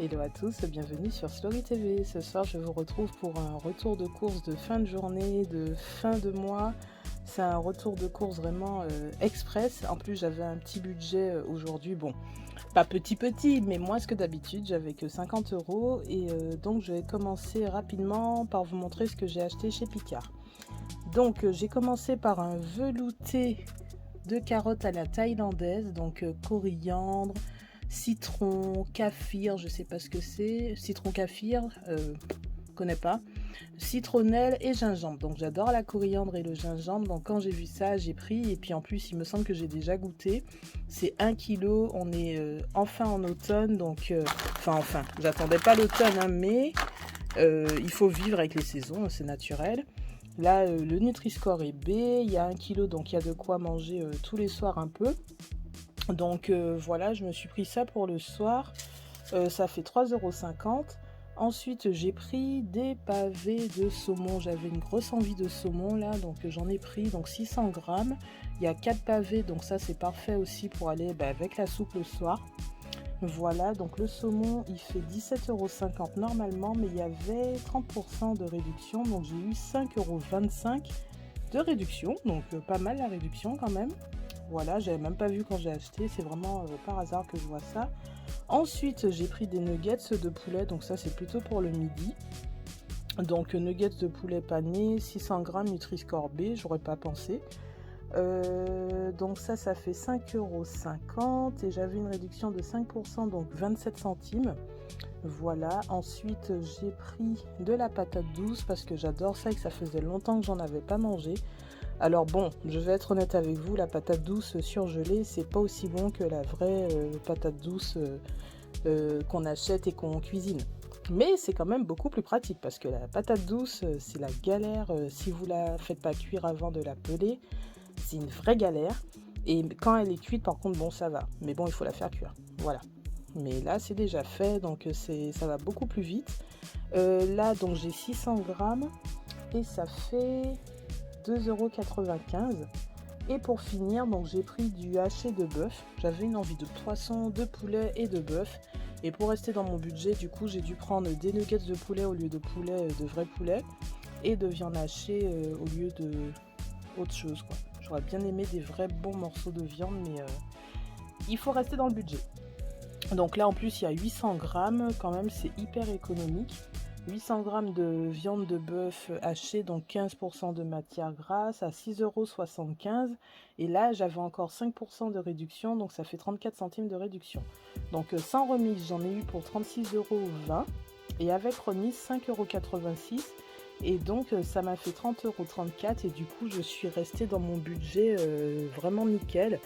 Hello à tous, bienvenue sur Slory TV. Ce soir, je vous retrouve pour un retour de course de fin de journée, de fin de mois. C'est un retour de course vraiment express. En plus, j'avais un petit budget aujourd'hui. Bon, pas petit, mais moins que d'habitude. J'avais que 50 € et donc je vais commencer rapidement par vous montrer ce que j'ai acheté chez Picard. Donc, j'ai commencé par un velouté de carottes à la thaïlandaise, donc coriandre, citron, kaffir, je sais pas ce que c'est, citron kaffir, connais pas, citronnelle et gingembre. Donc j'adore la coriandre et le gingembre, donc quand j'ai vu ça j'ai pris, et puis en plus il me semble que j'ai déjà goûté. C'est 1 kg, on est enfin en automne, donc enfin j'attendais pas l'automne hein, mais il faut vivre avec les saisons, c'est naturel. Là le Nutri-Score est B, il y a 1 kg, donc il y a de quoi manger tous les soirs un peu. Donc voilà, je me suis pris ça pour le soir, ça fait 3,50 €. Ensuite j'ai pris des pavés de saumon, j'avais une grosse envie de saumon là, donc j'en ai pris donc 600 grammes. Il y a 4 pavés, donc ça c'est parfait aussi pour aller avec la soupe le soir. Voilà, donc le saumon il fait 17,50 € normalement, mais il y avait 30% de réduction, donc j'ai eu 5,25 € de réduction, donc pas mal la réduction quand même. Voilà, j'avais même pas vu quand j'ai acheté, c'est vraiment par hasard que je vois ça. Ensuite, j'ai pris des nuggets de poulet, donc ça c'est plutôt pour le midi. Donc nuggets de poulet pané, 600 g Nutri-Score B, j'aurais pas pensé. Donc ça fait 5,50 € et j'avais une réduction de 5%, donc 27 centimes. Voilà, ensuite j'ai pris de la patate douce parce que j'adore ça et que ça faisait longtemps que j'en avais pas mangé. Alors bon, je vais être honnête avec vous, la patate douce surgelée, c'est pas aussi bon que la vraie patate douce qu'on achète et qu'on cuisine. Mais c'est quand même beaucoup plus pratique parce que la patate douce, c'est la galère. Si vous la faites pas cuire avant de la peler, c'est une vraie galère. Et quand elle est cuite, par contre, bon, ça va. Mais bon, il faut la faire cuire. Voilà. Mais là, c'est déjà fait, donc ça va beaucoup plus vite. Là, donc j'ai 600 grammes et ça fait 2,95 €. Et pour finir, donc j'ai pris du haché de bœuf. J'avais une envie de poisson, de poulet et de bœuf. Et pour rester dans mon budget, du coup, j'ai dû prendre des nuggets de poulet au lieu de poulet, de vrai poulet, et de viande hachée au lieu de autre chose, quoi. J'aurais bien aimé des vrais bons morceaux de viande, mais il faut rester dans le budget. Donc là, en plus, il y a 800 grammes, quand même, c'est hyper économique. 800 grammes de viande de bœuf hachée, donc 15% de matière grasse à 6,75 €. Et là, j'avais encore 5% de réduction, donc ça fait 34 centimes de réduction. Donc sans remise, j'en ai eu pour 36,20 € et avec remise, 5,86 €. Et donc ça m'a fait 30,34 € et du coup, je suis restée dans mon budget vraiment nickel.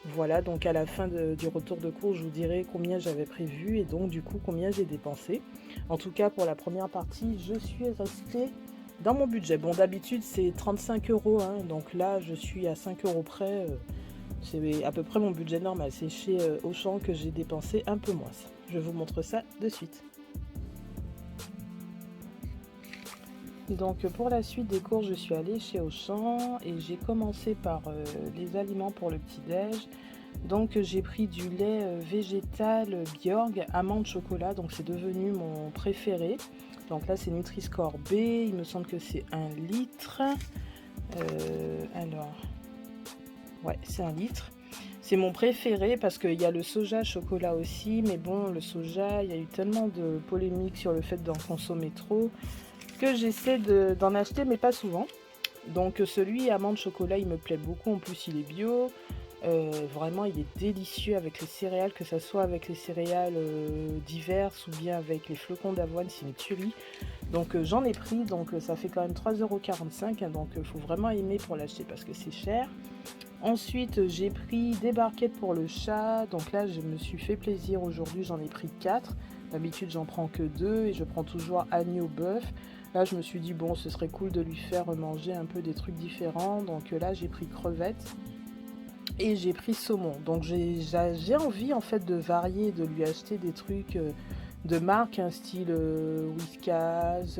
Voilà, donc à la fin du retour de course, je vous dirai combien j'avais prévu et donc du coup combien j'ai dépensé. En tout cas, pour la première partie, je suis restée dans mon budget. Bon, d'habitude, c'est 35 €, hein, donc là, je suis à 5 € près. C'est à peu près mon budget normal. C'est chez Auchan que j'ai dépensé un peu moins. Je vous montre ça de suite. Donc pour la suite des courses, je suis allée chez Auchan et j'ai commencé par les aliments pour le petit-déj. Donc j'ai pris du lait végétal Bjorg, amande chocolat, donc c'est devenu mon préféré. Donc là c'est Nutri-Score B, il me semble que c'est 1 litre. Alors, ouais, c'est 1 litre. C'est mon préféré parce qu'il y a le soja chocolat aussi, mais bon, le soja, il y a eu tellement de polémiques sur le fait d'en consommer trop que j'essaie d'en acheter, mais pas souvent. Donc celui amande chocolat, il me plaît beaucoup. En plus, il est bio. Vraiment, il est délicieux avec les céréales, que ce soit avec les céréales diverses ou bien avec les flocons d'avoine, c'est une tuerie. Donc j'en ai pris, donc ça fait quand même 3,45 €. Hein, donc il faut vraiment aimer pour l'acheter parce que c'est cher. Ensuite, j'ai pris des barquettes pour le chat. Donc là, je me suis fait plaisir aujourd'hui, j'en ai pris 4. D'habitude, j'en prends que 2 et je prends toujours agneau bœuf. Là, je me suis dit, bon, ce serait cool de lui faire manger un peu des trucs différents. Donc là, j'ai pris crevettes et j'ai pris saumon. Donc j'ai envie en fait de varier, de lui acheter des trucs de marque, un style Whiskas,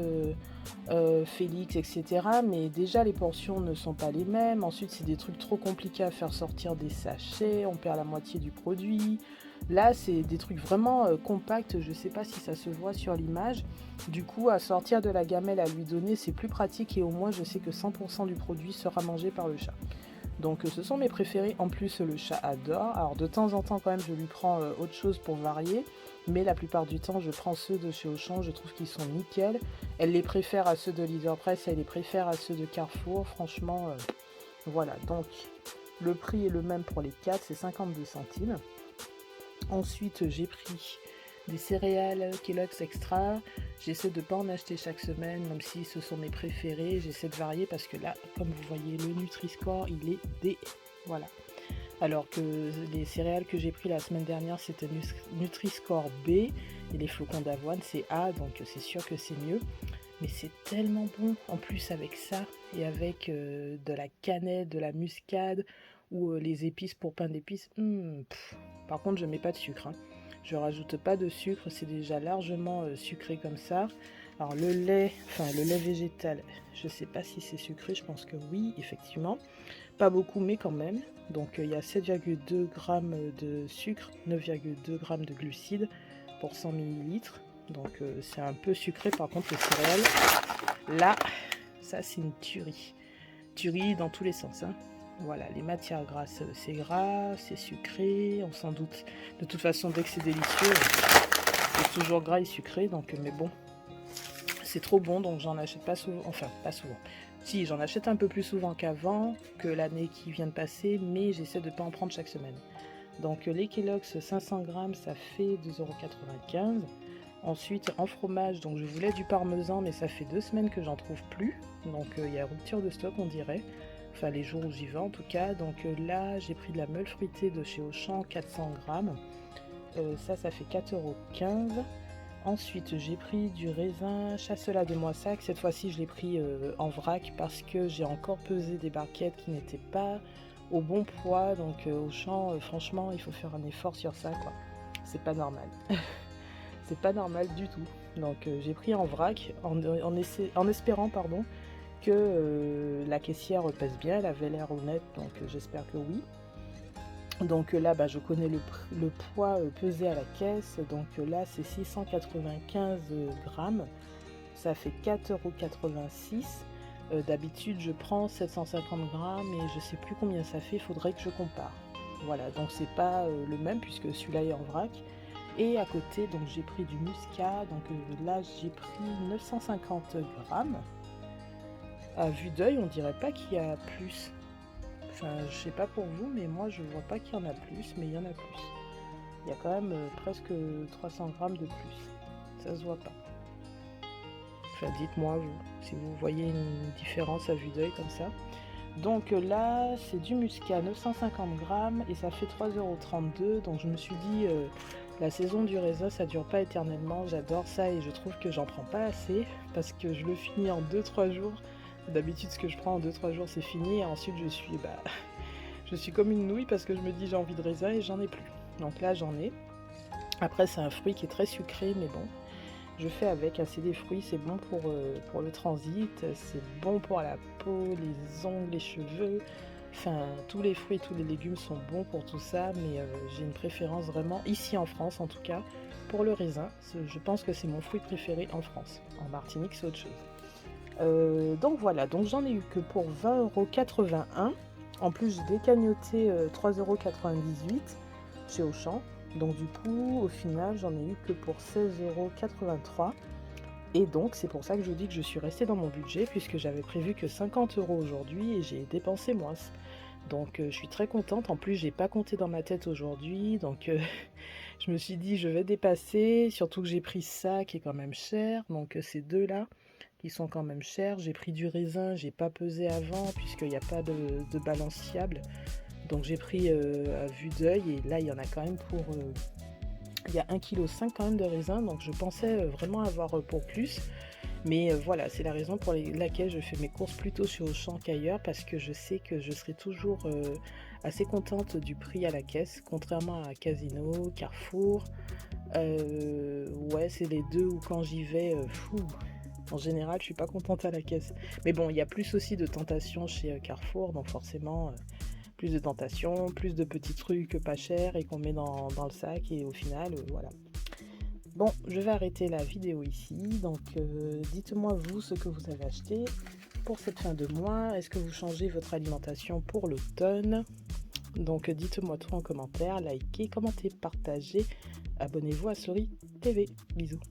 Félix, etc. Mais déjà, les portions ne sont pas les mêmes. Ensuite, c'est des trucs trop compliqués à faire sortir des sachets. On perd la moitié du produit. Là, c'est des trucs vraiment compacts, je sais pas si ça se voit sur l'image. Du coup, à sortir de la gamelle à lui donner, c'est plus pratique et au moins je sais que 100% du produit sera mangé par le chat. Donc ce sont mes préférés, en plus le chat adore. Alors de temps en temps quand même je lui prends autre chose pour varier, mais la plupart du temps je prends ceux de chez Auchan, je trouve qu'ils sont nickel. Elle les préfère à ceux de Leader Press, elle les préfère à ceux de Carrefour, franchement voilà. Donc le prix est le même pour les 4, c'est 52 centimes. Ensuite j'ai pris des céréales Kellogg's Extra. J'essaie de ne pas en acheter chaque semaine, même si ce sont mes préférés. J'essaie de varier parce que là, comme vous voyez, le Nutri-Score, il est D. Voilà. Alors que les céréales que j'ai pris la semaine dernière, c'était Nutri-Score B. Et les flocons d'avoine, c'est A. Donc c'est sûr que c'est mieux. Mais c'est tellement bon. En plus avec ça et avec de la cannelle, de la muscade ou les épices pour pain d'épices. Par contre, je mets pas de sucre. Je rajoute pas de sucre, c'est déjà largement sucré comme ça. Alors le lait végétal, je sais pas si c'est sucré, je pense que oui, effectivement. Pas beaucoup, mais quand même. Donc il y a 7,2 g de sucre, 9,2 g de glucides pour 100 ml. Donc c'est un peu sucré, par contre le céréales, là, ça c'est une tuerie. Tuerie dans tous les sens, hein. Voilà, les matières grasses, c'est gras, c'est sucré, on s'en doute. De toute façon, dès que c'est délicieux, c'est toujours gras et sucré. Donc, mais bon, c'est trop bon, donc j'en achète pas souvent. Enfin, pas souvent. Si, j'en achète un peu plus souvent qu'avant, que l'année qui vient de passer, mais j'essaie de ne pas en prendre chaque semaine. Donc, les Kellogg's 500 g, ça fait 2,95 €. Ensuite, en fromage, donc je voulais du parmesan, mais ça fait 2 semaines que j'en trouve plus. Donc, il y a rupture de stock, on dirait. Enfin les jours où j'y vais en tout cas. Donc là j'ai pris de la meule fruitée de chez Auchan, 400 g. Ça fait 4,15 €. Ensuite j'ai pris du raisin Chasselas de Moissac. Cette fois-ci je l'ai pris en vrac parce que j'ai encore pesé des barquettes qui n'étaient pas au bon poids. Donc Auchan, franchement il faut faire un effort sur ça quoi. C'est pas normal. C'est pas normal du tout. Donc j'ai pris en vrac en espérant que la caissière pèse bien, elle avait l'air honnête, donc j'espère que oui. Donc là, je connais le poids pesé à la caisse, donc là c'est 695 grammes, ça fait 4,86 €. D'habitude je prends 750 grammes et je sais plus combien ça fait, il faudrait que je compare. Voilà, donc c'est pas le même puisque celui-là est en vrac. Et à côté, donc j'ai pris du muscat, donc là j'ai pris 950 grammes. À vue d'œil, on dirait pas qu'il y a plus. Enfin, je sais pas pour vous, mais moi je vois pas qu'il y en a plus, mais il y en a plus. Il y a quand même presque 300 grammes de plus. Ça se voit pas. Enfin, dites-moi vous, si vous voyez une différence à vue d'œil comme ça. Donc là, c'est du muscat, 950 grammes, et ça fait 3,32 €. Donc je me suis dit, la saison du raisin, ça dure pas éternellement. J'adore ça et je trouve que j'en prends pas assez parce que je le finis en 2-3 jours. D'habitude, ce que je prends en 2-3 jours, c'est fini. Et ensuite, je suis comme une nouille parce que je me dis j'ai envie de raisin et j'en ai plus. Donc là, j'en ai. Après, c'est un fruit qui est très sucré, mais bon, je fais avec. C'est des fruits, c'est bon pour le transit, c'est bon pour la peau, les ongles, les cheveux. Enfin, tous les fruits, tous les légumes sont bons pour tout ça, mais j'ai une préférence vraiment, ici en France en tout cas, pour le raisin. Je pense que c'est mon fruit préféré en France. En Martinique, c'est autre chose. Donc voilà, donc j'en ai eu que pour 20,81 €. En plus, j'ai décagnoté 3,98 € chez Auchan. Donc du coup, au final, j'en ai eu que pour 16,83 €. Et donc, c'est pour ça que je dis que je suis restée dans mon budget, puisque j'avais prévu que 50 € aujourd'hui et j'ai dépensé moins. Donc je suis très contente. En plus, j'ai pas compté dans ma tête aujourd'hui. Donc je me suis dit, je vais dépasser. Surtout que j'ai pris ça qui est quand même cher. Donc ces deux-là qui sont quand même chers. J'ai pris du raisin, j'ai pas pesé avant puisqu'il n'y a pas de balance fiable. Donc j'ai pris à vue d'œil et là il y en a quand même pour... il y a 1,5 kg quand même de raisin, donc je pensais vraiment avoir pour plus. Mais voilà, c'est la raison pour laquelle je fais mes courses plutôt chez Auchan qu'ailleurs, parce que je sais que je serai toujours assez contente du prix à la caisse, contrairement à Casino, Carrefour. Ouais, c'est les deux où quand j'y vais, en général, je suis pas contente à la caisse. Mais bon, il y a plus aussi de tentations chez Carrefour, donc forcément, plus de tentations, plus de petits trucs pas chers et qu'on met dans le sac et au final, voilà. Bon, je vais arrêter la vidéo ici, donc dites-moi vous ce que vous avez acheté pour cette fin de mois. Est-ce que vous changez votre alimentation pour l'automne? Donc dites-moi tout en commentaire, likez, commentez, partagez, abonnez-vous à Story TV. Bisous.